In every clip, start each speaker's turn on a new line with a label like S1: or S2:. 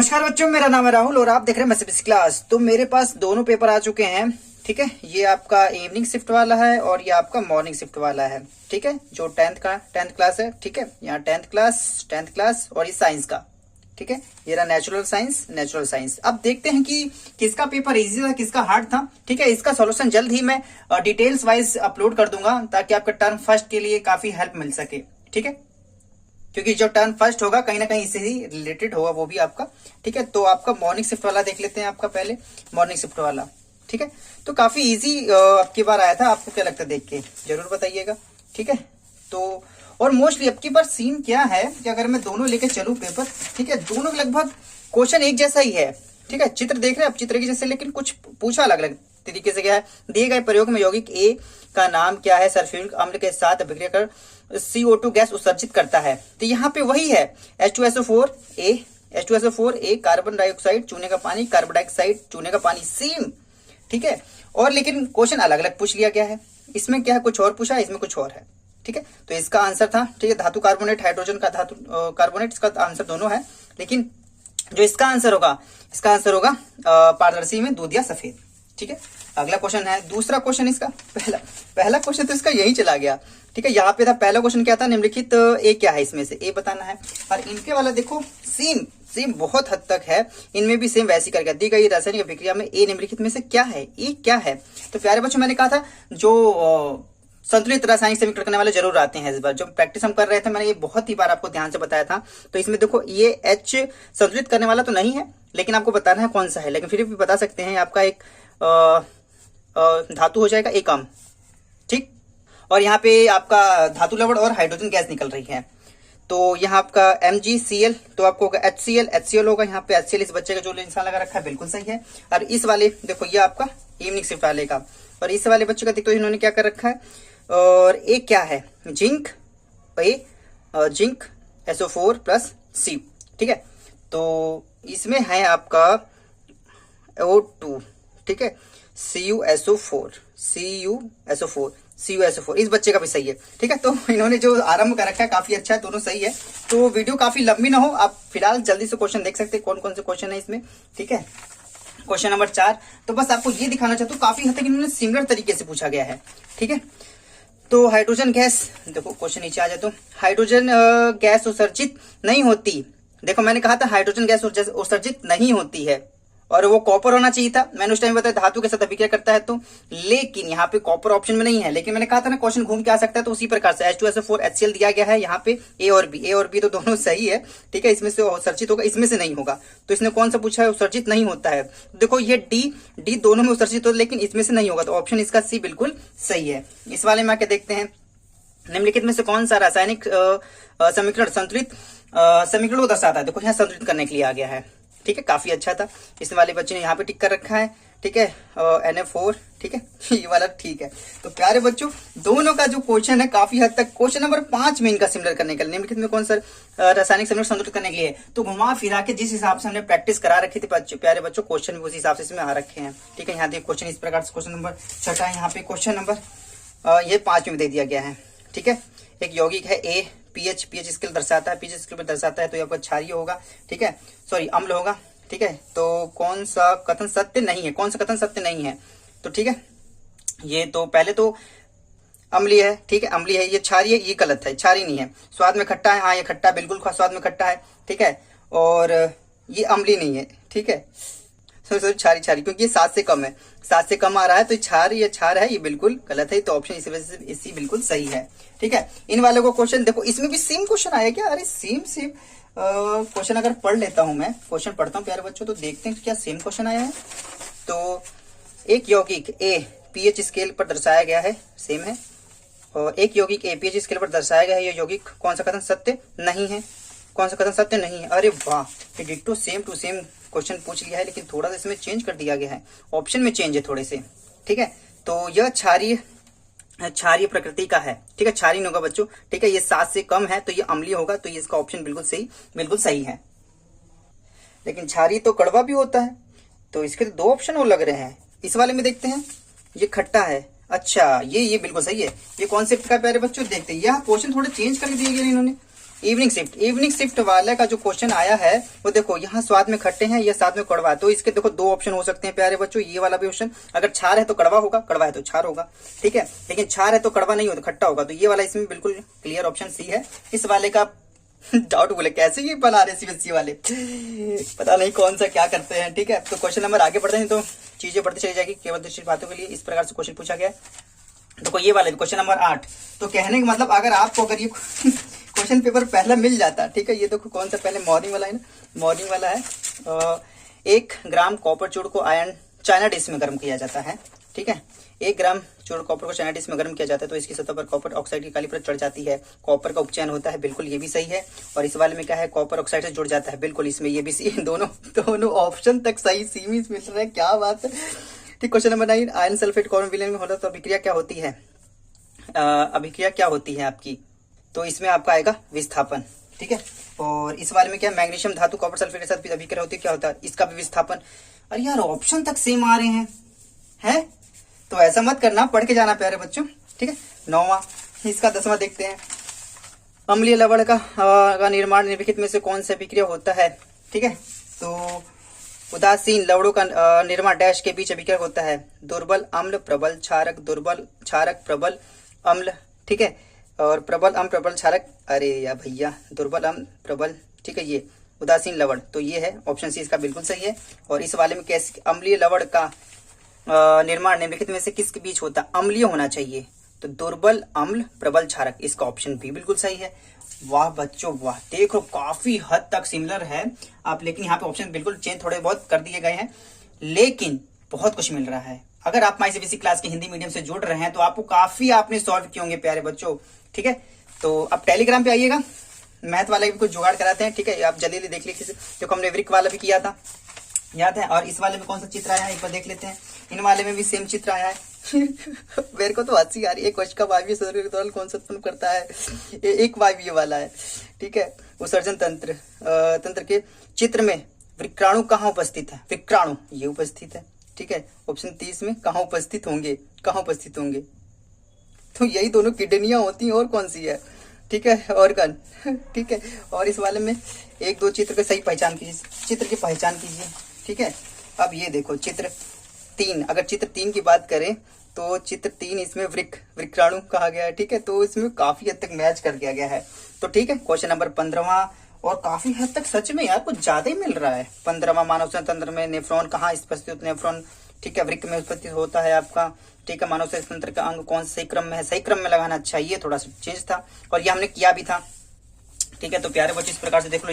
S1: नमस्कार बच्चों, मेरा नाम है राहुल और आप देख रहे हैं मैथमेटिक्स क्लास। तो मेरे पास दोनों पेपर आ चुके हैं। ठीक है, ये आपका इवनिंग शिफ्ट वाला है और ये आपका मॉर्निंग शिफ्ट वाला है। ठीक है, जो टेंथ क्लास है। ठीक है, यहाँ टेंथ क्लास और ये साइंस का। ठीक है, ये रहा नेचुरल साइंस। अब देखते हैं कि किसका पेपर इजी था, किसका हार्ड था। ठीक है, इसका सॉल्यूशन जल्द ही मैं डिटेल्स वाइज अपलोड कर दूंगा ताकि आपका टर्म फर्स्ट के लिए काफी हेल्प मिल सके। ठीक है, क्योंकि जो टर्म फर्स्ट होगा कहीं ना कहीं इससे ही रिलेटेड होगा वो भी आपका। ठीक है, तो आपका मॉर्निंग शिफ्ट वाला देख लेते हैं। आपका पहले मॉर्निंग शिफ्ट वाला। ठीक है, तो काफी इजी अब की बार आया था। आपको क्या लगता है देख के जरूर बताइएगा। ठीक है, तो और मोस्टली अब की बार सीन क्या है कि अगर मैं दोनों लेके चलूं पेपर, ठीक है, दोनों लगभग क्वेश्चन एक जैसा ही है। ठीक है, चित्र देख रहे हैं आप, चित्र के जैसे, लेकिन कुछ पूछा अलग अलग तरीके से। क्या है, दिए गए प्रयोग में यौगिक ए का नाम क्या है, सल्फ्यूरिक अम्ल के साथ अभिक्रिया कर CO2 गैस उत्सर्जित करता है। तो यहाँ पे वही है H2SO4 कार्बन डाइऑक्साइड चूने का पानी, कार्बन डाइऑक्साइड चूने का पानी, सेम। ठीक है, और लेकिन क्वेश्चन अलग अलग पूछ लिया गया है। इसमें क्या है, कुछ और पूछा है, इसमें कुछ और है। ठीक है, तो इसका आंसर था, ठीक है, धातु कार्बोनेट, हाइड्रोजन का धातु कार्बोनेट, इसका आंसर दोनों है। लेकिन जो इसका आंसर होगा पारदर्शी में दूध या सफेद। ठीक है, अगला क्वेश्चन है, दूसरा क्वेश्चन इसका। पहला क्वेश्चन तो इसका यही चला गया। ठीक है, यहाँ पे था पहला क्वेश्चन क्या था, निम्नलिखित ए क्या है, इसमें से ए बताना है। और इनके वाला देखो सेम बहुत हद तक है, इनमें भी सेम वैसी करके दी गई रासायनिक अभिक्रिया में ए निम्नलिखित में से क्या है, ए क्या है। तो प्यारे बच्चों, मैंने कहा था जो संतुलित रासायनिक समीकरण करने वाले जरूर आते हैं। इस बार जो प्रैक्टिस हम कर रहे थे, मैंने ये बहुत ही बार आपको ध्यान से बताया था। तो इसमें देखो, ये H संतुलित करने वाला तो नहीं है, लेकिन आपको बताना है कौन सा है। लेकिन फिर भी बता सकते हैं, आपका एक धातु हो जाएगा एकम। ठीक, और यहाँ पे आपका धातु लवण और हाइड्रोजन गैस निकल रही है। तो यहाँ आपका MgCl, तो आपको होगा HCl होगा। यहाँ पे HCl इस बच्चे का जो निशान लगा रखा है बिल्कुल सही है। और इस वाले देखो, ये आपका इवनिंग शिफ्ट वाले का, और इस वाले बच्चे का देखो इन्होंने क्या कर रखा है, और एक क्या है, जिंक SO4 प्लस C। ठीक है, तो इसमें है आपका O2। ठीक है, CuSO4 इस बच्चे का भी सही है। ठीक है, तो इन्होंने जो आरंभ कर रखा है काफी अच्छा है, दोनों सही है। तो वीडियो काफी लंबी ना हो, आप फिलहाल जल्दी से क्वेश्चन देख सकते हैं कौन कौन से क्वेश्चन है इसमें। ठीक है, क्वेश्चन नंबर 4, तो बस आपको ये दिखाना चाहता हूँ, काफी हद तक इन्होंने सिमिलर तरीके से पूछा गया है। ठीक है, तो हाइड्रोजन गैस, देखो क्वेश्चन नीचे आ जाए तो, हाइड्रोजन गैस उत्सर्जित नहीं होती। देखो मैंने कहा था हाइड्रोजन गैस उत्सर्जित नहीं होती है, और वो कॉपर होना चाहिए था। मैंने उस टाइम बताया धातु के साथ अभिक्रिया करता है तो, लेकिन यहाँ पे कॉपर ऑप्शन में नहीं है। लेकिन मैंने कहा था ना, क्वेश्चन घूम के आ सकता है, तो उसी प्रकार से H2SO4 HCl दिया गया है। यहाँ पे ए और बी तो दोनों सही है। ठीक है, इसमें से उत्सर्जित होगा, इसमें से नहीं होगा। तो इसने कौन सा पूछा है, उत्सर्जित नहीं होता है। देखो ये डी दोनों में उत्सर्जित होता है, लेकिन इसमें से नहीं होगा। तो ऑप्शन इसका सी बिल्कुल सही है। इस वाले में आके देखते हैं, निम्नलिखित में से कौन सा रासायनिक समीकरण संतुलित समीकरण को दर्शाता है। देखो यहाँ संतुलित करने के लिए आ गया है। ठीक है, काफी अच्छा था। इस वाले बच्चे ने यहाँ पे टिक कर रखा है। ठीक है, Na4। ठीक है, ये वाला ठीक है। तो प्यारे बच्चों, दोनों का जो क्वेश्चन है काफी हद तक, क्वेश्चन नंबर 5 में इनका सिमिलर करने के लिए, निम्नलिखित में कौन सा रासायनिक समीकरण संतुलित करने के लिए। तो घुमा फिरा के जिस हिसाब से हमने प्रैक्टिस करा रखी थी प्यारे बच्चों, क्वेश्चन भी उस हिसाब से इसमें आ रखे हैं। ठीक है, यहाँ देखिए क्वेश्चन इस प्रकार से, क्वेश्चन नंबर 6 है। यहाँ पे क्वेश्चन नंबर ये 5 में दे दिया गया है। ठीक है, एक यौगिक है A, pH स्केल दर्शाता है, pH स्केल में दर्शाता है, तो ये आपका क्षारीय होगा। ठीक है, सॉरी अम्ल होगा। ठीक है, तो कौन सा कथन सत्य नहीं है, कौन सा कथन सत्य नहीं है। तो ठीक है, ये तो पहले तो अम्लीय है। ठीक है, अम्लीय है, ये क्षारीय, ये गलत है, क्षारीय नहीं है। स्वाद में खट्टा है, हाँ ये खट्टा, बिल्कुल स्वाद में खट्टा है। ठीक है, और ये अम्लीय नहीं है। ठीक है, क्षारी, क्योंकि ये 7 से कम है, 7 से कम आ रहा है, तो क्षार है, ये बिल्कुल गलत है। तो ऑप्शन इसी वजह से इसी बिल्कुल सही है। ठीक है, इन वालों को क्वेश्चन देखो, इसमें भी सेम क्वेश्चन आया क्या, अरे सेम क्वेश्चन अगर पढ़ लेता हूं मैं, क्वेश्चन पढ़ता हूं प्यारे बच्चों, तो देखते हैं क्या सेम क्वेश्चन आया है। तो एक यौगिक A pH स्केल पर दर्शाया गया है, सेम है, और एक यौगिक A pH स्केल पर दर्शाया गया है, ये यौगिक कौन सा कथन सत्य नहीं है, कौन सा कथन सत्य नहीं है। अरे वाह, ये ditto same to same question पूछ लिया है, लेकिन थोड़ा सा इसमें चेंज कर दिया गया है, ऑप्शन में चेंज है थोड़े से। ठीक है, तो यह क्षारीय प्रकृति का है। ठीक है, क्षारीय होगा बच्चों। ठीक है, ये 7 से कम है, तो ये अम्लीय होगा, तो ये इसका ऑप्शन बिल्कुल सही है। लेकिन क्षारीय तो कड़वा भी होता है, तो इसके तो 2 ऑप्शन और लग रहे हैं। इस वाले में देखते हैं, ये खट्टा है। अच्छा, ये बिल्कुल सही है। ये कॉन्सेप्ट का प्यारे बच्चों देखते हैं, यह क्वेश्चन थोड़े चेंज करके दिए गए इन्होंने। इवनिंग शिफ्ट वाले का जो क्वेश्चन आया है वो देखो, यहाँ स्वाद में खट्टे हैं, ये साथ में कड़वा है, तो इसके देखो दो ऑप्शन हो सकते हैं प्यारे बच्चों। ये वाला भी ऑप्शन, अगर छार है तो कड़वा होगा, कड़वा है तो छार होगा, ठीक है। लेकिन छार है तो कड़वा नहीं होगा, तो खट्टा होगा, तो ये वाला इसमें बिल्कुल क्लियर ऑप्शन सी है। इस वाले का डाउट बोले कैसे ये बना रहे सीबीएसई वाले, पता नहीं कौन सा क्या करते हैं, ठीक है। तो क्वेश्चन नंबर आगे बढ़ते हैं तो चीजें बढ़ती चली जाएगी। केवल दृष्टि बातों के लिए इस प्रकार से क्वेश्चन पूछा गया है। देखो ये वाले क्वेश्चन नंबर 8, तो कहने का मतलब अगर आपको अगर ये क्वेश्चन पेपर पहला मिल जाता, ठीक है। ये देखो कौन सा पहले मॉर्निंग वाला है ना, मॉर्निंग वाला है। 1 ग्राम कॉपर चूड़ को आयन चाइना डिश में गर्म किया जाता है, ठीक है। 1 ग्राम चूड़ कॉपर को चाइना डिश में गर्म किया जाता है तो इसकी सतह पर कॉपर ऑक्साइड की काली परत चढ़ जाती है, कॉपर का उपचयन होता है, बिल्कुल ये भी सही है। और इस वाले में क्या है, कॉपर ऑक्साइड से जुड़ जाता है, बिल्कुल इसमें ये भी सही। दोनों ऑप्शन तक सही सीमित मिल रहे हैं, क्या बात है, ठीक। Question number 9, iron sulphate carbon विलयन में होला तो अभिक्रिया क्या होती है, अभिक्रिया क्या होती है आपकी, तो इसमें आपका आएगा विस्थापन, ठीक है। और इस वाले में क्या, मैग्नीशियम धातु कॉपर सल्फेट के साथ अभिक्रिया होती है, क्या होता है, इसका भी विस्थापन। अरे यार ऑप्शन तक सेम आ रहे हैं तो ऐसा मत करना, पढ़ के जाना प्यारे बच्चों, ठीक है। 9वां, इसका 10वां देखते हैं। अम्लीय लवण का निर्माण निम्नलिखित में से कौन सा अभिक्रिया होता है, ठीक है। तो उदासीन लवणों का निर्माण डैश के बीच अभिक्रिया होता है, दुर्बल अम्ल प्रबल क्षारक, दुर्बल क्षारक प्रबल अम्ल, ठीक है। और प्रबल अम्ल प्रबल क्षारक, अरे या भैया दुर्बल अम्ल प्रबल, ठीक है। ये उदासीन लवण, तो ये है ऑप्शन सी इसका बिल्कुल सही है। और इस वाले में कैसे अम्लीय लवण का निर्माण निम्नलिखित में से किसके बीच होता है, अम्लीय होना चाहिए, तो दुर्बल अम्ल प्रबल क्षारक, इसका ऑप्शन बी बिल्कुल सही है। वाह बच्चों वाह, देखो काफी हद तक सिमिलर है आप, लेकिन यहाँ पे ऑप्शन बिल्कुल चेंज थोड़े बहुत कर दिए गए हैं, लेकिन बहुत कुछ मिल रहा है। अगर आप माई सीबीएसई क्लास के हिंदी मीडियम से जुड़ रहे हैं तो आपको काफी आपने सॉल्व किए होंगे प्यारे बच्चों, ठीक है। तो अब टेलीग्राम पे आइएगा, मैथ वाले भी कुछ जुगाड़ कराते हैं, ठीक है। आप जल्दी देख लीजिए, देखो हमने वृक्क वाला भी किया था, याद है। और इस वाले में कौन सा चित्र आया है एक बार देख लेते हैं। इन वाले में भी सेम चित्र आया है। मेरे को तो हंसी आ रही है, कोश का वायवीय सौर दौरान कौन सा उत्पन्न करता है, एक वायवीय वाला है, ठीक है। उत्सर्जन तंत्र के चित्र में विक्राणु कहाँ उपस्थित है, विक्राणु ये उपस्थित है, ठीक है। ऑप्शन 30 में कहाँ उपस्थित होंगे, तो यही दोनों किडनियां होती हैं, और कौन सी है, ठीक है, ऑर्गन, ठीक है। और इस वाले में 1-2 चित्र की सही पहचान कीजिए, चित्र की पहचान कीजिए, ठीक है। अब ये देखो चित्र 3, अगर चित्र 3 की बात करें तो चित्र 3 इसमें विक्राणु कहा गया है, ठीक है। तो इसमें काफी हद तक मैच कर दिया गया है, तो ठीक है। क्वेश्चन नंबर 15वां, और काफी हद तक सच में यार कुछ ज्यादा ही मिल रहा है। 15वां, मानव तंत्र में नेफ्रॉन कहाँ उपस्थित, नेफ्रॉन, ठीक है, वृक्क में उपस्थित होता है आपका, ठीक है। मानव तंत्र का अंग कौन सही क्रम में है, सही क्रम में लगाना चाहिए, थोड़ा सा चेंज था, और ये हमने किया भी था, ठीक है। तो प्यारे बच्चों इस प्रकार से देख लो,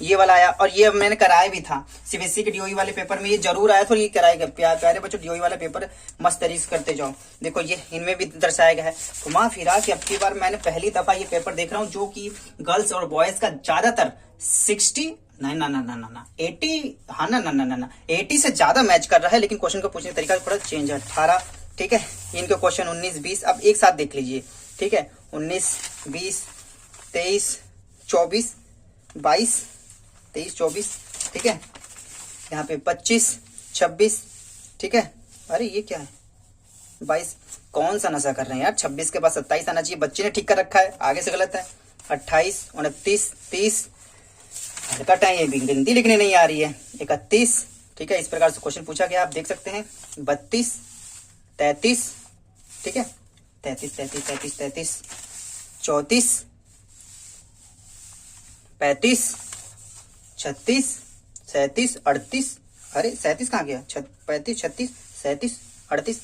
S1: ये वाला आया, और ये मैंने कराया भी था सीबीएसई के डीओई वाले पेपर में, ये जरूर आया था, और ये कराया गया। प्यारे बच्चों डीओई वाला पेपर मस्त तरीके से करते जाओ, देखो ये इनमें भी दर्शाया गया है। घुमा फिरा कि अब की बार मैंने पहली दफा ये पेपर देख रहा हूँ जो कि गर्ल्स और बॉयज का ज्यादातर 80 80 से ज्यादा मैच कर रहा है, लेकिन क्वेश्चन का पूछने का तरीका थोड़ा चेंज है। 18, ठीक है। इनके क्वेश्चन 19, 20 अब एक साथ देख लीजिए, ठीक है। 19, 20, 23, 24, 22, 23, 24, ठीक है। यहाँ पे 25, 26, ठीक है। अरे ये क्या है 22, कौन सा नशा कर रहे हैं यार, 26 के बाद 27 आना चाहिए, बच्चे ने ठीक कर रखा है, आगे से गलत है। 28, 29, 30, हरकत है, ये भी गिनती लिखने नहीं आ रही है। 31, ठीक है। इस प्रकार से क्वेश्चन पूछा गया, आप देख सकते हैं। 32, 33, ठीक है। 33, 33, 33, 33, 34, 35, 36, 37, 38, अरे 37 कहाँ गया, 35, 36, 37, 38,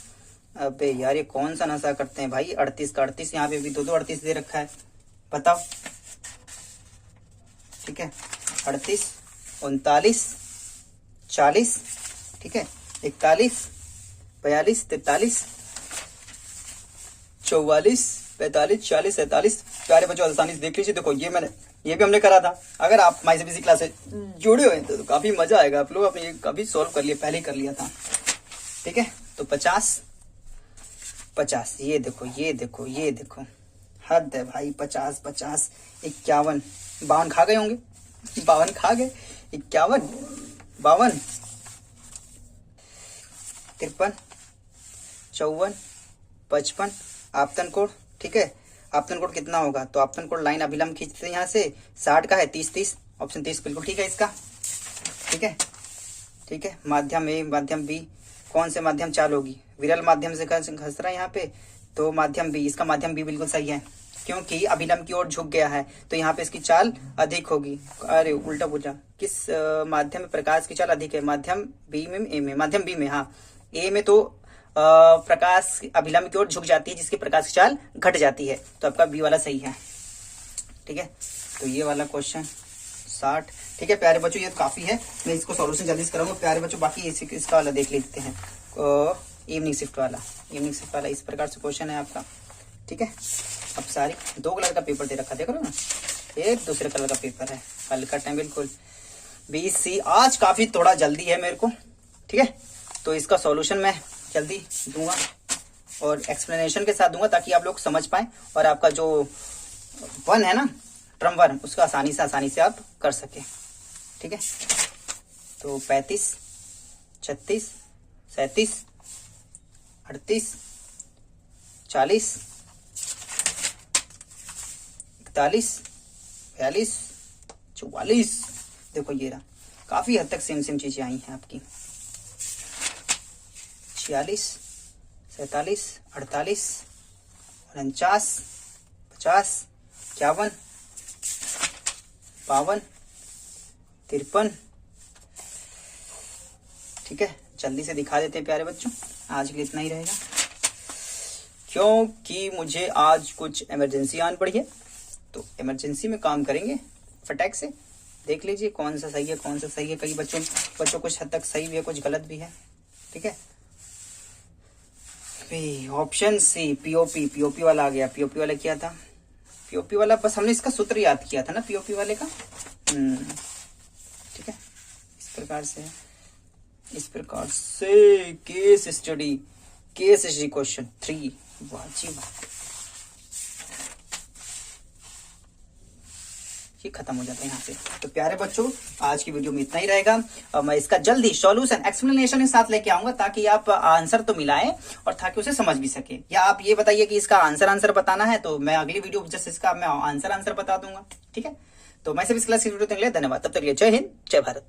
S1: अबे यार ये कौन सा नशा करते हैं भाई। 38 का 38, यहाँ पे भी 2 38 दे रखा है, बताओ, ठीक है। 38, 39, 40, ठीक है। 41, 42, 43, 44, 45, 46, 47। प्यारे बच्चों आसानी से देख लीजिए, देखो ये भी हमने करा था। अगर आप माई सीबीएसई क्लास से जुड़े हुए तो काफी मजा आएगा, आप लोग आपने ये कभी सॉल्व कर लिया, पहले ही कर लिया था, ठीक है। तो 50, ये देखो हद है भाई। 50, 51, 52 खा गए होंगे, 52 खा गए, 51, 52, 53, 54, 55 आपतन कोड, ठीक है। आपतन कोण कितना होगा, तो आपतन कोण लाइन अभिलंब खींचते हैं यहाँ से 60 का है 30-30, ऑप्शन 30 बिल्कुल ठीक है इसका। ठीक है, ठीक है। माध्यम ए माध्यम बी, कौन से माध्यम चाल होगी, विरल माध्यम से घस रहा है यहाँ पे, तो माध्यम बी, इसका माध्यम बी बिल्कुल सही है क्योंकि अभिलंब की ओर झुक गया है तो यहाँ पे इसकी चाल अधिक होगी। अरे उल्टा पूछा, किस माध्यम में प्रकाश की चाल अधिक है, माध्यम बी में, ए में, माध्यम बी में, हाँ। ए में तो प्रकाश अभिलंब की ओर झुक जाती है जिसकी प्रकाश की चाल घट जाती है, तो आपका बी वाला सही है। ठीक है, तो ये वाला क्वेश्चन 60। ठीक है प्यारे बच्चों, ये काफी है, मैं इसको सॉल्यूशन जल्दी से कराऊंगा प्यारे बच्चों। बाकी इसका वाला देख लेते हैं, इवनिंग शिफ्ट वाला। इवनिंग शिफ्ट वाला इस प्रकार से क्वेश्चन है आपका। ठीक है, अब सारी 2 कलर का पेपर दे रखा, देख रहे हो ना, एक दूसरे कलर का पेपर है, कल का टाइम बिल्कुल BC। आज काफी थोड़ा जल्दी है मेरे को। ठीक है, तो इसका सॉल्यूशन मैं जल्दी दूंगा और एक्सप्लेनेशन के साथ दूंगा ताकि आप लोग समझ पाए और आपका जो 1 है ना, टर्म 1, उसका आसानी से आप कर सके। ठीक है, तो 35, 36, 37, 38, 40, 41, 42, 44, देखो ये रहा, काफी हद तक सेम चीजें आई हैं आपकी। 46, 47, 48, 49, 50, 51, 52, 53। ठीक है, जल्दी से दिखा देते हैं प्यारे बच्चों, आज के लिए इतना ही रहेगा क्योंकि मुझे आज कुछ इमरजेंसी आन पड़ी है, तो इमरजेंसी में काम करेंगे फटाक से। देख लीजिए कौन सा सही है कौन सा सही है, कई बच्चों कुछ हद तक सही भी है, कुछ गलत भी है। ठीक है, ऑप्शन सी पीओपी वाला आ गया। पीओपी वाला क्या था, पीओपी वाला बस हमने इसका सूत्र याद किया था ना पीओपी वाले का। ठीक है, इस प्रकार से केस स्टडी क्वेश्चन 3, वाह जी वाह, ये खत्म हो जाता है यहाँ से। तो प्यारे बच्चों, आज की वीडियो में इतना ही रहेगा और मैं इसका जल्दी सॉल्यूशन एक्सप्लेनेशन के साथ लेके आऊंगा ताकि आप आंसर तो मिलाएं और ताकि उसे समझ भी सके। या आप ये बताइए कि इसका आंसर बताना है तो मैं अगली वीडियो जैसे इसका मैं आंसर बता दूंगा। ठीक है, तो मैं सब इस क्लास की वीडियो के लिए धन्यवाद। तब तक के लिए जय हिंद, जय भारत।